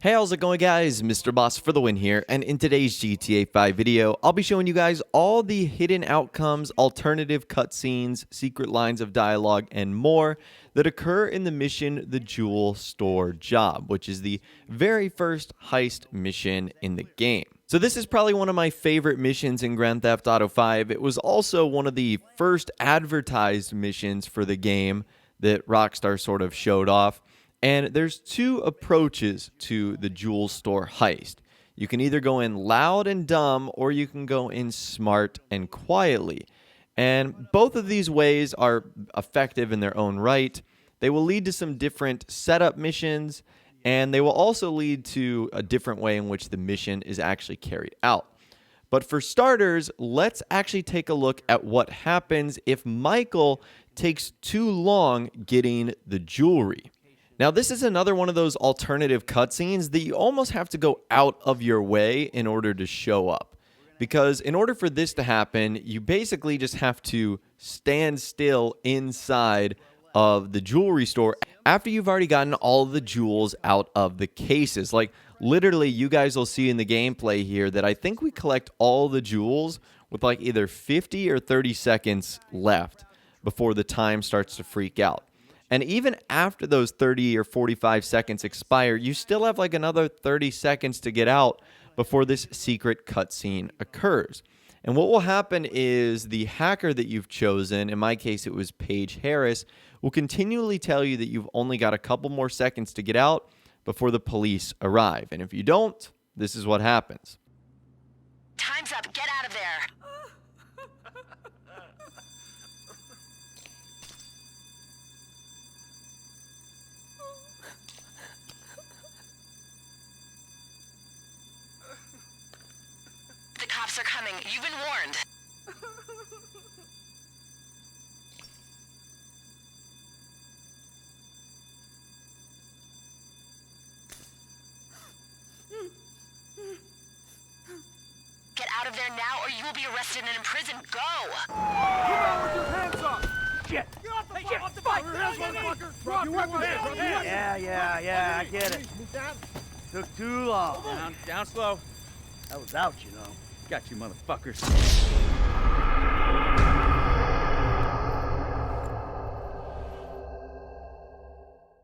Hey, how's it going, guys? Mr. Boss for the win here, and in today's GTA 5 video, I'll be showing you guys all the hidden outcomes, alternative cutscenes, secret lines of dialogue, and more that occur in the mission The Jewel Store Job, which is the very first heist mission in the game. So this is probably one of my favorite missions in Grand Theft Auto 5. It was also one of the first advertised missions for the game that Rockstar sort of showed off. And there's two approaches to the Jewel Store heist. You can either go in loud and dumb, or you can go in smart and quietly. And both of these ways are effective in their own right. They will lead to some different setup missions, and they will also lead to a different way in which the mission is actually carried out. But for starters, let's actually take a look at what happens if Michael takes too long getting the jewelry. Now, this is another one of those alternative cutscenes that you almost have to go out of your way in order to show up. Because in order for this to happen, you basically just have to stand still inside of the jewelry store after you've already gotten all the jewels out of the cases. Like, literally, you guys will see in the gameplay here that I think we collect all the jewels with like either 50 or 30 seconds left before the time starts to freak out. And even after those 30 or 45 seconds expire, you still have like another 30 seconds to get out before this secret cutscene occurs. And what will happen is the hacker that you've chosen, in my case it was Paige Harris, will continually tell you that you've only got a couple more seconds to get out before the police arrive. And if you don't, this is what happens. Time's up. Get out of there. The cops are coming. You've been warned. Get out of there now, or you will be arrested and imprisoned. Go! Come on with your hands up! Shit! Get off the shit! Off the bike! Drop your weapons! Yeah, I get it. Took too long. Down slow. I was out, you know. Got you, motherfuckers.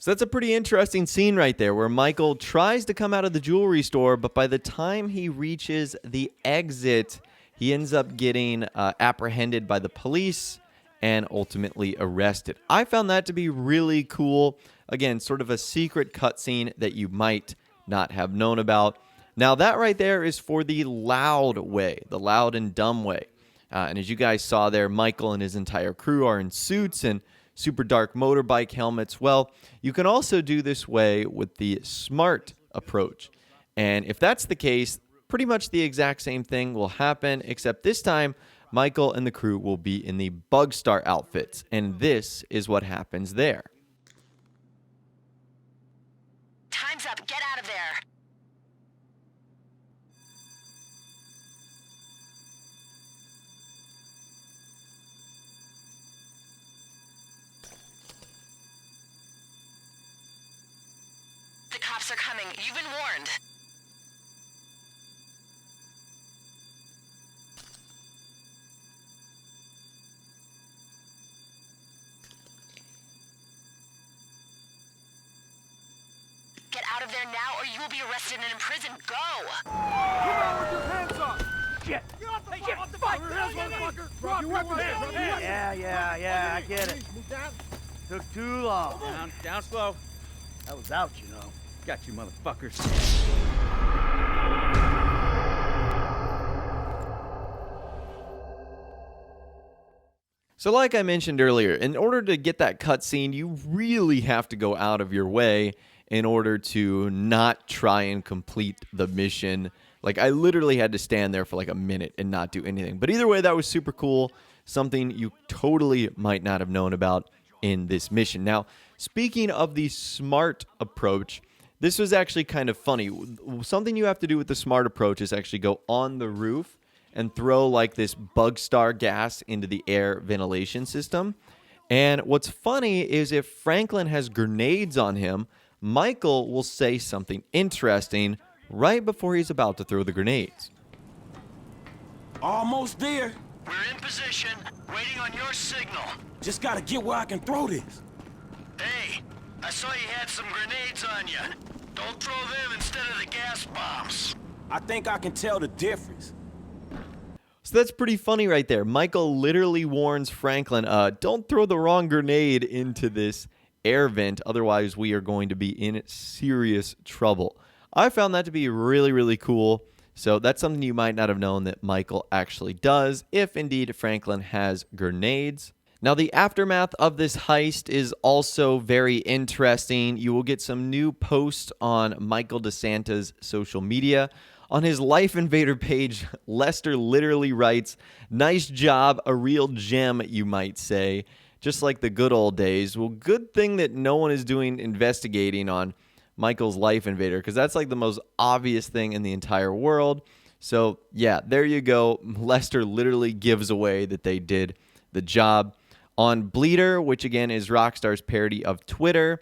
So that's a pretty interesting scene right there where Michael tries to come out of the jewelry store, but by the time he reaches the exit, he ends up getting apprehended by the police and ultimately arrested. I found that to be really cool. Again, sort of a secret cutscene that you might not have known about. Now that right there is for the loud way, the loud and dumb way. And as you guys saw there, Michael and his entire crew are in suits and super dark motorbike helmets. Well, you can also do this way with the smart approach. And if that's the case, pretty much the exact same thing will happen, except this time, Michael and the crew will be in the Bugstar outfits. And this is what happens there. Time's up. Get out of there. The cops are coming. You've been warned. Get out of there now, or you will be arrested and imprisoned. Go! Come on with your hands up! Shit! Get off the bike! Drop your weapons! Yeah, I get it. Took too long. Down slow. I was out, you know. Got you, motherfuckers. So like I mentioned earlier, in order to get that cutscene, you really have to go out of your way in order to not try and complete the mission. Like, I literally had to stand there for like a minute and not do anything. But either way, that was super cool. Something you totally might not have known about in this mission. Now, speaking of the smart approach, this was actually kind of funny. Something you have to do with the smart approach is actually go on the roof and throw like this Bugstar gas into the air ventilation system. And what's funny is if Franklin has grenades on him, Michael will say something interesting right before he's about to throw the grenades. Almost there. We're in position, waiting on your signal. Just gotta get where I can throw this. Hey, I saw you had some grenades on you. Don't throw them instead of the gas bombs. I think I can tell the difference. So that's pretty funny right there. Michael literally warns Franklin, don't throw the wrong grenade into this air vent, otherwise we are going to be in serious trouble. I found that to be really, really cool. So that's something you might not have known that Michael actually does, if indeed Franklin has grenades. Now, the aftermath of this heist is also very interesting. You will get some new posts on Michael DeSanta's social media. On his Life Invader page, Lester literally writes, "Nice job, a real gem, you might say. Just like the good old days." Well, good thing that no one is doing investigating on Michael's Life Invader, because that's like the most obvious thing in the entire world. So, yeah, there you go. Lester literally gives away that they did the job. On Bleeder, which again is Rockstar's parody of Twitter,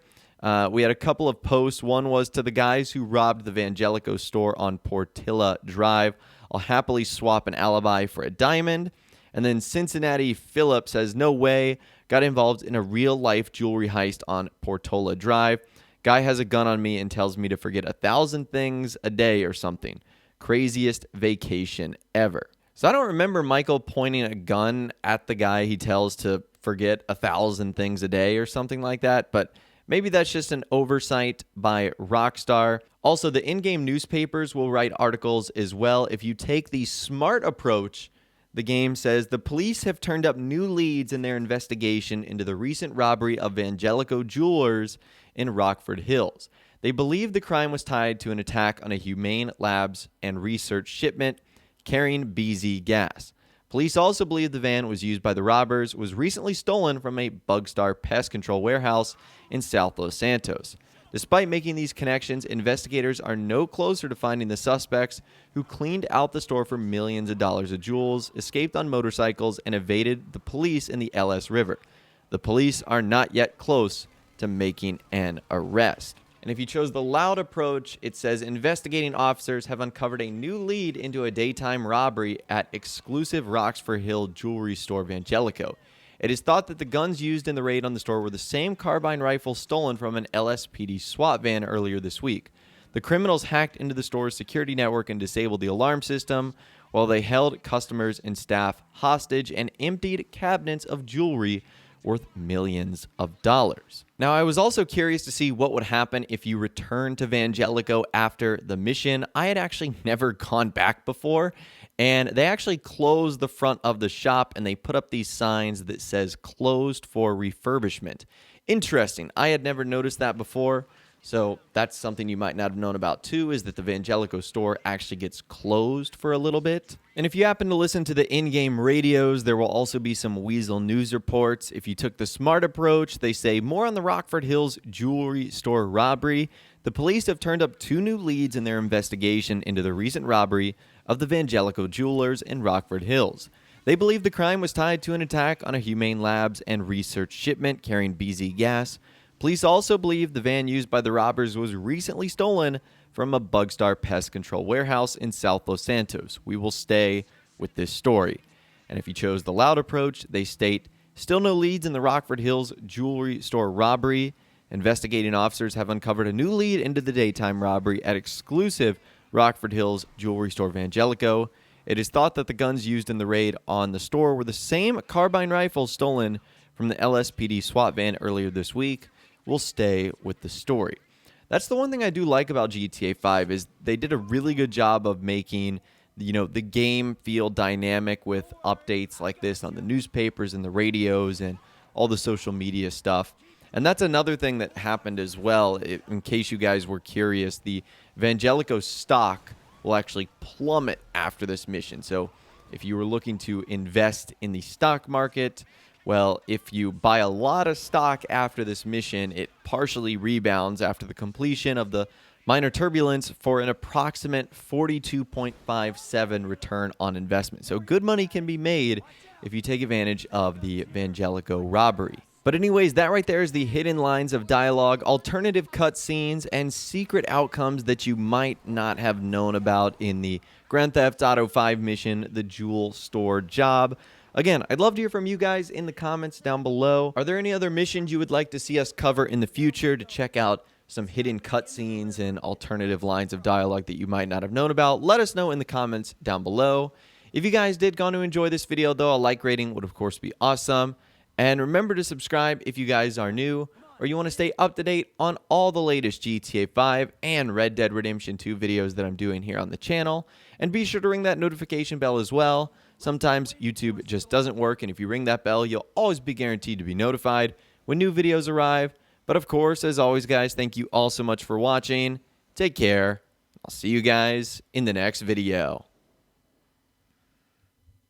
we had a couple of posts. One was, "To the guys who robbed the Vangelico store on Portilla Drive, I'll happily swap an alibi for a diamond." And then Cincinnati Phillip says, "No way, got involved in a real-life jewelry heist on Portola Drive. Guy has a gun on me and tells me to forget 1,000 things a day or something. Craziest vacation ever." So I don't remember Michael pointing a gun at the guy he tells to forget 1,000 things a day or something like that, but maybe that's just an oversight by Rockstar. Also, the in-game newspapers will write articles as well. If you take the smart approach, the game says the police have turned up new leads in their investigation into the recent robbery of Vangelico Jewelers in Rockford Hills. They believe the crime was tied to an attack on a humane labs and research shipment carrying BZ gas. Police also believe the van was used by the robbers was recently stolen from a Bugstar pest control warehouse in South Los Santos. Despite making these connections, investigators are no closer to finding the suspects who cleaned out the store for millions of dollars of jewels, escaped on motorcycles, and evaded the police in the LS River. The police are not yet close to making an arrest. And if you chose the loud approach, it says investigating officers have uncovered a new lead into a daytime robbery at exclusive Roxford Hill jewelry store Vangelico. It is thought that the guns used in the raid on the store were the same carbine rifle stolen from an LSPD SWAT van earlier this week. The criminals hacked into the store's security network and disabled the alarm system, while they held customers and staff hostage and emptied cabinets of jewelry worth millions of dollars. Now, I was also curious to see what would happen if you return to Vangelico after the mission. I had actually never gone back before, and they actually closed the front of the shop and they put up these signs that says closed for refurbishment. Interesting. I had never noticed that before. So that's something you might not have known about too, is that the Vangelico store actually gets closed for a little bit. And if you happen to listen to the in-game radios, there will also be some Weasel news reports. If you took the smart approach, they say more on the Rockford Hills jewelry store robbery. The police have turned up 2 new leads in their investigation into the recent robbery of the Vangelico Jewelers in Rockford Hills. They believe the crime was tied to an attack on a humane labs and research shipment carrying BZ gas. Police also believe the van used by the robbers was recently stolen from a Bugstar pest control warehouse in South Los Santos. We will stay with this story. And if you chose the loud approach, they state, still no leads in the Rockford Hills jewelry store robbery. Investigating officers have uncovered a new lead into the daytime robbery at exclusive Rockford Hills jewelry store Vangelico. It is thought that the guns used in the raid on the store were the same carbine rifles stolen from the LSPD SWAT van earlier this week. We'll stay with the story. That's the one thing I do like about GTA 5 is they did a really good job of making, the game feel dynamic with updates like this on the newspapers and the radios and all the social media stuff. And that's another thing that happened as well. In case you guys were curious, the Vangelico stock will actually plummet after this mission. So if you were looking to invest in the stock market, well, if you buy a lot of stock after this mission, it partially rebounds after the completion of the minor turbulence for an approximate 42.57 return on investment. So good money can be made if you take advantage of the Vangelico robbery. But anyways, that right there is the hidden lines of dialogue, alternative cutscenes, and secret outcomes that you might not have known about in the Grand Theft Auto 5 mission, the Jewel Store Job. Again, I'd love to hear from you guys in the comments down below. Are there any other missions you would like to see us cover in the future to check out some hidden cutscenes and alternative lines of dialogue that you might not have known about? Let us know in the comments down below. If you guys did go to enjoy this video, though, a like rating would, of course, be awesome. And remember to subscribe if you guys are new or you want to stay up to date on all the latest GTA 5 and Red Dead Redemption 2 videos that I'm doing here on the channel. And be sure to ring that notification bell as well. Sometimes YouTube just doesn't work, and if you ring that bell, you'll always be guaranteed to be notified when new videos arrive. But of course, as always, guys, thank you all so much for watching. Take care. I'll see you guys in the next video.